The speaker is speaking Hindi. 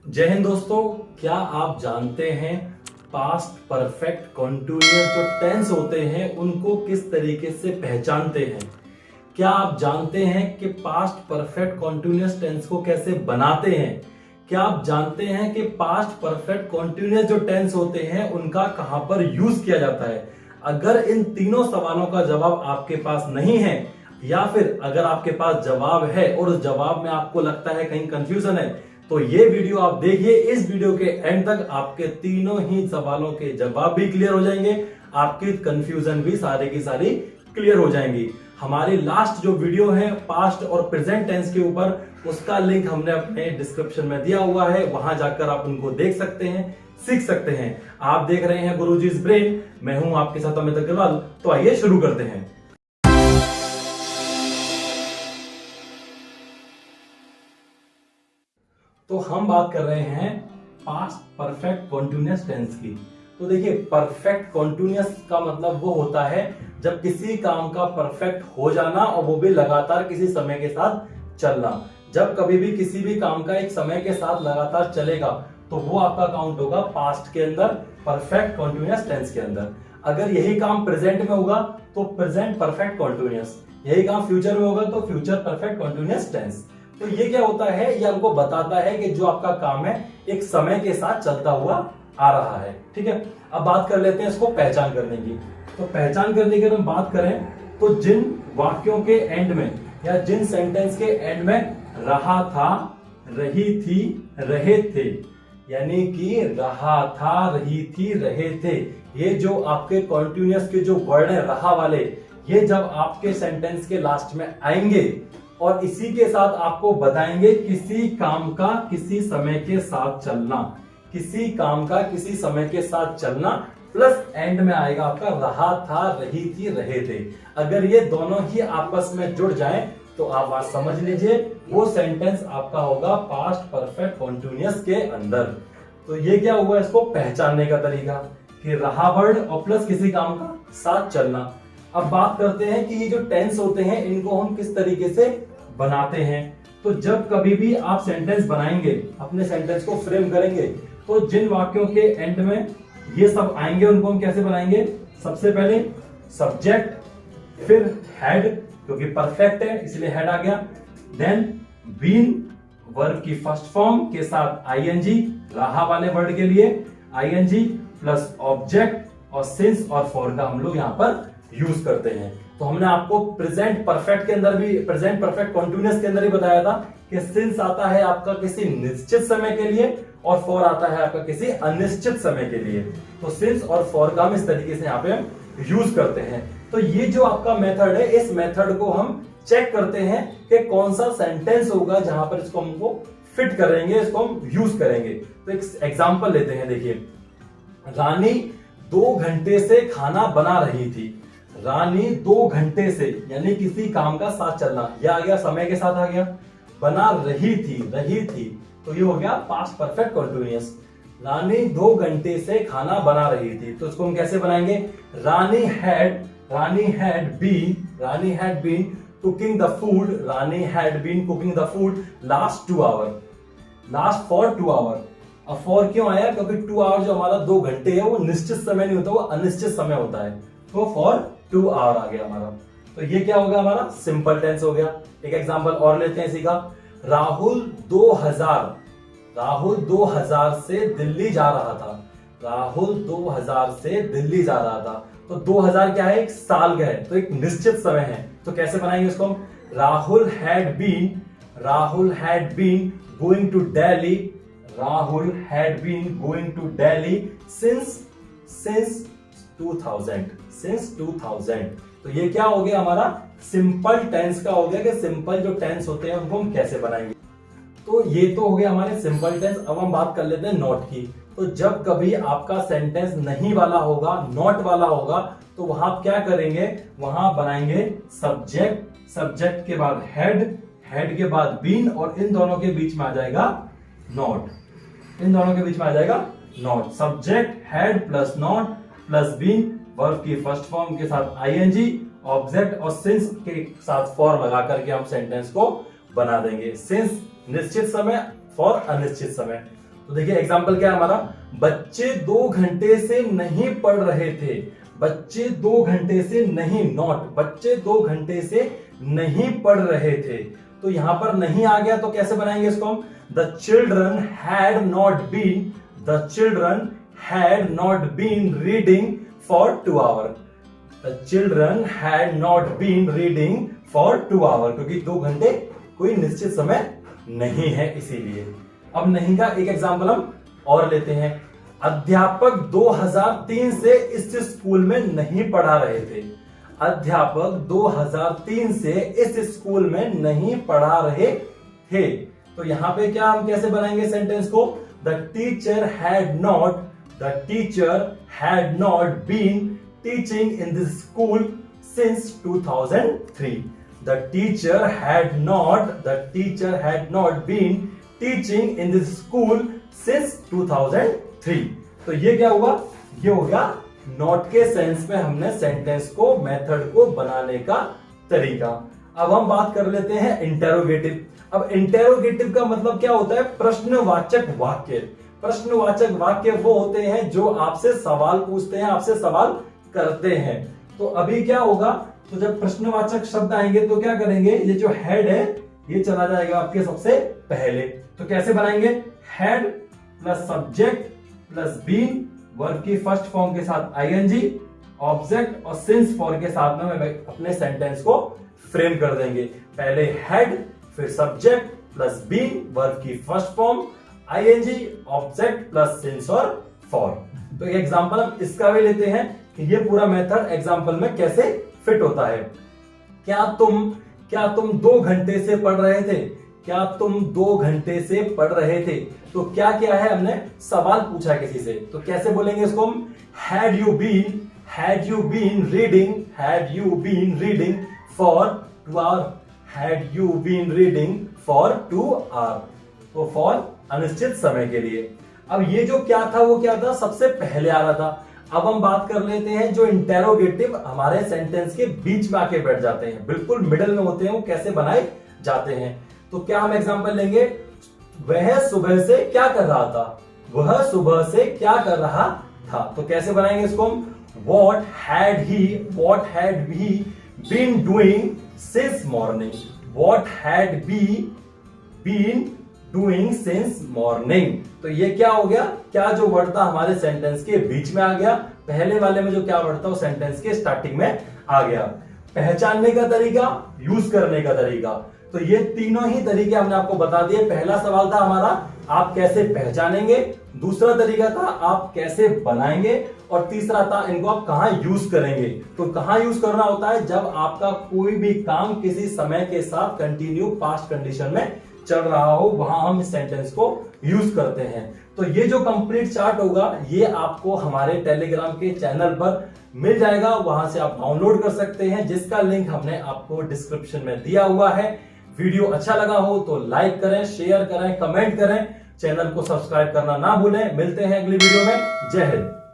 जय हिंद दोस्तों। क्या आप जानते हैं पास्ट परफेक्ट कॉन्टिन्यूअस जो टेंस होते हैं उनको किस तरीके से पहचानते हैं? क्या आप जानते हैं कि पास्ट परफेक्ट कॉन्टिन्यूअस टेंस को कैसे बनाते हैं? क्या आप जानते हैं कि पास्ट परफेक्ट कॉन्टिन्यूअस जो टेंस होते हैं उनका कहां पर यूज किया जाता है? अगर इन तीनों सवालों का जवाब आपके पास नहीं है या फिर अगर आपके पास जवाब है और उस जवाब में आपको लगता है कहीं कंफ्यूजन है, तो ये वीडियो आप देखिए। इस वीडियो के एंड तक आपके तीनों ही सवालों के जवाब भी क्लियर हो जाएंगे, आपकी कंफ्यूजन भी सारी की सारी क्लियर हो जाएंगी। हमारी लास्ट जो वीडियो है पास्ट और प्रेजेंट टेंस के ऊपर, उसका लिंक हमने अपने डिस्क्रिप्शन में दिया हुआ है, वहां जाकर आप उनको देख सकते हैं, सीख सकते हैं। आप देख रहे हैं गुरुजी's ब्रेन, मैं हूं आपके साथ अमित अग्रवाल। तो आइए शुरू करते हैं। तो हम बात कर रहे हैं पास्ट परफेक्ट कॉन्टिन्यूअस टेंस की। तो देखिए, परफेक्ट कॉन्टिन्यूअस का मतलब वो होता है जब किसी काम का परफेक्ट हो जाना और वो भी लगातार किसी समय के साथ चलना। जब कभी भी किसी भी काम का एक समय के साथ लगातार चलेगा तो वो आपका काउंट होगा पास्ट के अंदर, परफेक्ट कॉन्टिन्यूअस टेंस के अंदर। अगर यही काम प्रेजेंट में होगा तो प्रेजेंट परफेक्ट कॉन्टिन्यूअस, यही काम फ्यूचर में होगा तो फ्यूचर परफेक्ट कॉन्टिन्यूअस टेंस। तो ये क्या होता है? ये हमको बताता है कि जो आपका काम है एक समय के साथ चलता हुआ आ रहा है। ठीक है, अब बात कर लेते हैं इसको पहचान करने की। तो पहचान करने की अगर हम बात करें तो जिन वाक्यों के एंड में या जिन सेंटेंस के एंड में रहा था, रही थी, रहे थे, यानी कि रहा था, रही थी, रहे थे, ये जो आपके कॉन्टिन्यूअस के जो वर्ड है रहा वाले, ये जब आपके सेंटेंस के लास्ट में आएंगे और इसी के साथ आपको बताएंगे किसी काम का किसी समय के साथ चलना, किसी काम का किसी समय के साथ चलना, प्लस एंड में आएगा आपका रहा था, रही थी, रहे थे। अगर ये दोनों ही आपस में जुड़ जाएं तो आप बात समझ लीजिए वो सेंटेंस आपका होगा पास्ट परफेक्ट कॉन्टिन्यूअस के अंदर। तो ये क्या हुआ इसको पहचानने का तरीका कि रहा वर्ड और प्लस किसी काम का साथ चलना। अब बात करते हैं कि ये जो टेंस होते हैं इनको हम किस तरीके से बनाते हैं। तो जब कभी भी आप सेंटेंस बनाएंगे, अपने सेंटेंस को फ्रेम करेंगे, तो जिन वाक्यों के एंड में ये सब आएंगे उनको हम कैसे बनाएंगे? सबसे पहले सब्जेक्ट, फिर हेड, क्योंकि परफेक्ट है इसलिए हेड आ गया, देन बीन, वर्ब की फर्स्ट फॉर्म के साथ आईएनजी, रहा वाले वर्ड के लिए आईएनजी प्लस ऑब्जेक्ट, और सिंस और फॉर का हम लोग यहां पर यूज करते हैं। तो हमने आपको प्रेजेंट परफेक्ट के अंदर भी, प्रेजेंट परफेक्ट कॉन्टिन्यूअस के अंदर ही बताया था कि सिंस आता है आपका किसी निश्चित समय के लिए और फॉर आता है आपका किसी अनिश्चित समय के लिए। तो सिंस और फॉर का हम इस तरीके से यहाँ पे हम यूज करते हैं। तो ये जो आपका मेथड है, इस मेथड को हम चेक करते हैं कि कौन सा सेंटेंस होगा जहां पर इसको हमको फिट करेंगे, इसको हम यूज करेंगे। तो एक एग्जाम्पल लेते हैं। देखिए, रानी 2 घंटे से खाना बना रही थी। रानी 2 घंटे से, यानी किसी काम का साथ चलना, यह आ गया समय के साथ आ गया। बना रही थी, रही थी, तो ये हो गया पास्ट परफेक्ट कॉन्टिन्यूअस। रानी 2 घंटे से खाना बना रही थी, तो इसको हम कैसे बनाएंगे? Rani had been cooking the food, Rani had been cooking the food last 2 hour, last for 2 hour. अब फॉर क्यों आया? क्योंकि 2 आवर जो हमारा 2 घंटे है वो निश्चित समय नहीं होता, वो अनिश्चित समय होता है। तो फॉर 2 आवर आ गया हमारा। तो ये क्या होगा? हमारा सिंपल टेंस हो गया। एक एग्जांपल और लेते हैं इसी का। राहुल 2000 से दिल्ली जा रहा था। राहुल 2000 से दिल्ली जा रहा था। तो 2000 क्या है? एक साल का है, तो एक निश्चित समय है। तो कैसे बनाएंगे इसको हम? Rahul had been going to Delhi, Rahul had been going to Delhi since 2000। तो ये क्या हो गया? हमारा सिंपल टेंस का हो गया कि सिंपल जो टेंस होते हैं उनको हम कैसे बनाएंगे। तो ये तो हो गया हमारे सिंपल टेंस। अब हम बात कर लेते हैं नॉट की। तो जब कभी आपका सेंटेंस नहीं वाला होगा, नॉट वाला होगा, तो वहां आप क्या करेंगे? वहां बनाएंगे सब्जेक्ट, सब्जेक्ट के बाद हेड, हेड के बाद बीन, और इन दोनों के बीच में आ जाएगा नॉट, इन दोनों के बीच में आ जाएगा not. Subject, had plus not plus been, verb की फर्स्ट फॉर्म के साथ आईएनजी, ऑब्जेक्ट और सिंस के साथ फॉर लगा करके हम सेंटेंस को बना देंगे। सिंस निश्चित समय, फॉर अनिश्चित समय। तो देखिए एग्जाम्पल क्या है हमारा, बच्चे 2 घंटे से नहीं पढ़ रहे थे। बच्चे 2 घंटे से नहीं, नॉट, बच्चे 2 घंटे से नहीं पढ़ रहे थे। तो यहां पर नहीं आ गया तो कैसे बनाएंगे इसको हम, the children had not been, the children had not been reading for 2 hour. The children had not been reading for 2 hour, क्योंकि 2 घंटे कोई निश्चित समय नहीं है इसीलिए। अब नहीं का एक एग्जाम्पल हम और लेते हैं। अध्यापक 2003 से इस स्कूल में नहीं पढ़ा रहे थे। अध्यापक 2003 से इस स्कूल में नहीं पढ़ा रहे थे। तो यहां पे क्या हम कैसे बनाएंगे सेंटेंस को, the teacher had not been teaching in this school since 2003। The teacher had not been teaching in this school since 2003। तो ये क्या हुआ, ये हो गया नॉट के सेंस में हमने सेंटेंस को, मेथड को बनाने का तरीका। अब हम बात कर लेते हैं इंटेरोगेटिव। अब इंटेरोगेटिव का मतलब क्या होता है, प्रश्नवाचक वाक्य। प्रश्नवाचक वाक्य वो होते हैं जो आपसे सवाल पूछते हैं, आपसे सवाल करते हैं। तो अभी क्या होगा, तो जब प्रश्नवाचक शब्द आएंगे तो क्या करेंगे, ये जो हेड है ये चला जाएगा आपके सबसे पहले। तो कैसे बनाएंगे, had plus subject plus been, verb की फर्स्ट फॉर्म के साथ आईएनजी, ऑब्जेक्ट और सिंस फॉर के साथ में अपने सेंटेंस को फ्रेम कर देंगे। पहले हेड, फिर सब्जेक्ट प्लस बीन, वर्ब की first form, ING, object plus since और फॉर। तो एक एग्जांपल हम इसका भी लेते हैं कि ये पूरा मेथड एग्जांपल में कैसे फिट होता है। क्या तुम 2 घंटे से पढ़ रहे थे, क्या तुम 2 घंटे से पढ़ रहे थे। तो क्या क्या है, हमने सवाल पूछा किसी से, तो कैसे बोलेंगे इसको हम, had you been reading for 2 hour, had you been reading for 2 hour, तो फॉर अनिश्चित समय के लिए। अब ये जो क्या था वो क्या था, सबसे पहले आ रहा था। अब हम बात कर लेते हैं जो इंटेरोगेटिव हमारे सेंटेंस के बीच में आके बैठ जाते हैं, बिल्कुल मिडिल में होते हैं, वो कैसे बनाए जाते हैं। तो क्या हम एग्जांपल लेंगे, वह सुबह से क्या कर रहा था, वह सुबह से क्या कर रहा था। तो कैसे बनाएंगे इसको हम, what had he been doing since morning, what had he been doing since morning। तो ये क्या हो गया, क्या जो वर्ड था हमारे सेंटेंस के बीच में आ गया, पहले वाले में जो क्या वर्ड था वो सेंटेंस के स्टार्टिंग में आ गया। पहचानने का तरीका, यूज करने का तरीका, तो ये तीनों ही तरीके हमने आपको बता दिए। पहला सवाल था हमारा आप कैसे पहचानेंगे, दूसरा तरीका था आप कैसे बनाएंगे, और तीसरा था इनको आप कहां यूज करेंगे। तो कहां यूज करना होता है, जब आपका कोई भी काम किसी समय के साथ कंटिन्यू पास्ट कंडीशन में चल रहा हो, वहां हम इस सेंटेंस को यूज करते हैं। तो ये जो कंप्लीट चार्ट होगा ये आपको हमारे टेलीग्राम के चैनल पर मिल जाएगा, वहां से आप डाउनलोड कर सकते हैं, जिसका लिंक हमने आपको डिस्क्रिप्शन में दिया हुआ है। वीडियो अच्छा लगा हो तो लाइक करें, शेयर करें, कमेंट करें, चैनल को सब्सक्राइब करना ना भूलें। मिलते हैं अगली वीडियो में। जय हिंद।